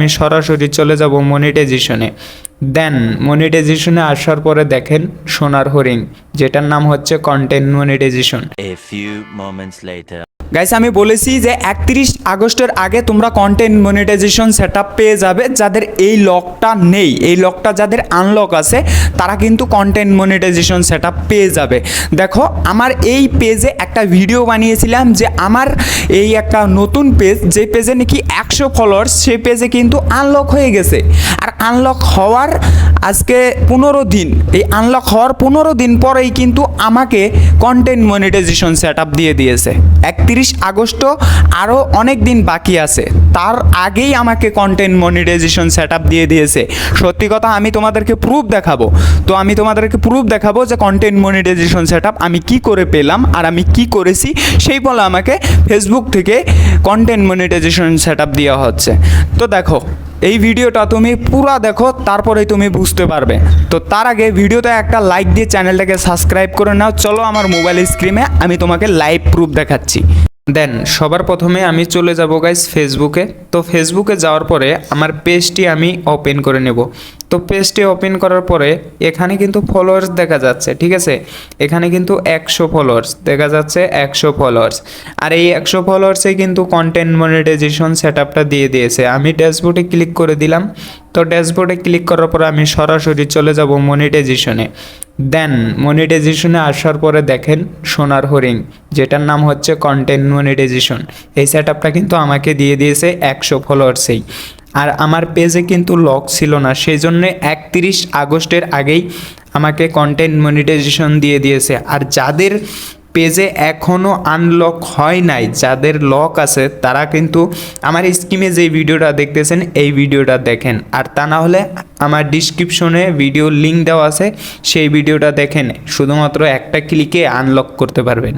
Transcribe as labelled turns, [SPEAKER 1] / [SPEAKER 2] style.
[SPEAKER 1] আমি সরাসরি চলে যাব মনিটাইজেশনে। দেন মনিটাইজেশনে আসার পরে দেখেন সোনার হরিণ, যেটার নাম হচ্ছে content monetization.
[SPEAKER 2] A few moments later.
[SPEAKER 3] Guys আমি বলেছি যে 31 আগস্টের আগে তোমরা কন্টেন্ট মনিটাইজেশন সেটআপ পেয়ে যাবে। যাদের এই লকটা নেই, এই লকটা যাদের আনলক আছে তারা কিন্তু কন্টেন্ট মনিটাইজেশন সেটআপ পেয়ে যাবে। দেখো আমার এই পেজে একটা ভিডিও বানিয়েছিলাম যে আমার এই একটা নতুন পেজ, যে পেজে নাকি 100 ফলোয়ার্স, সেই পেজে কিন্তু আনলক হয়ে গেছে। আর আনলক হওয়ার আজকে 15 দিন, এই আনলক হওয়ার 15 দিন পরেই কিন্তু আমাকে কন্টেন্ট মনিটাইজেশন সেটআপ দিয়ে দিয়েছে। 31 আগস্ট আরও অনেক দিন বাকি আছে, তার আগেই আমাকে কন্টেন্ট মনিটাইজেশন সেটআপ দিয়ে দিয়েছে। সত্যি কথা আমি তোমাদেরকে প্রুফ দেখাবো, তো আমি তোমাদেরকে প্রুফ দেখাবো যে কন্টেন্ট মনিটাইজেশন সেটআপ আমি কি করে পেলাম আর আমি কি করেছি, সেই বলে আমাকে ফেসবুক থেকে কন্টেন্ট মনিটাইজেশন সেটআপ দেওয়া হচ্ছে। তো দেখো এই ভিডিওটা তুমি পুরো দেখো, তারপরেই তুমি বুঝতে পারবে। তো তার আগে ভিডিওতে একটা লাইক দিয়ে চ্যানেলটাকে সাবস্ক্রাইব করে নাও। চলো আমার মোবাইল স্ক্রিনে আমি তোমাকে লাইভ প্রুফ দেখাচ্ছি।
[SPEAKER 1] দেন সবার প্রথমে আমি চলে যাব গাইস ফেসবুকে। তো ফেসবুকে যাওয়ার পরে আমার পেজটি আমি ওপেন করে নেব। তো পেজটি ওপেন করার পরে এখানে কিন্তু ফলোয়ার্স দেখা যাচ্ছে, ঠিক আছে। এখানে কিন্তু 100 ফলোয়ার্স দেখা যাচ্ছে, 100 ফলোয়ার্স। আর এই 100 ফলোয়ার্সে কিন্তু কন্টেন্ট মনিটাইজেশন সেটআপটা দিয়ে দিয়েছে। আমি ড্যাশবোর্ডে ক্লিক করে দিলাম। তো ড্যাশবোর্ডে ক্লিক করার পরে আমি সরাসরি চলে যাব মনিটাইজেশনে। দেন মনিটাইজেশনে আসার পরে দেখেন সোনার হরিণ, যেটার নাম হচ্ছে কন্টেন্ট মনিটাইজেশন। এই সেটআপটা কিন্তু আমাকে দিয়ে দিয়েছে 100 ফলোয়ার্সেই। আর আমার পেজে কিন্তু লক ছিল না, সেই জন্যে 31 আগস্টের আগেই আমাকে কন্টেন্ট মনিটাইজেশন দিয়ে দিয়েছে। আর যাদের পেজে এখনও আনলক হয় নাই, যাদের লক আছে, তারা কিন্তু আমার স্ক্রিনে যে ভিডিওটা দেখতেছেন এই ভিডিওটা দেখেন। আর তা না হলে আমার ডিসক্রিপশনে ভিডিও লিঙ্ক দেওয়া আছে, সেই ভিডিওটা দেখেন। শুধুমাত্র একটা ক্লিকে আনলক করতে পারবেন।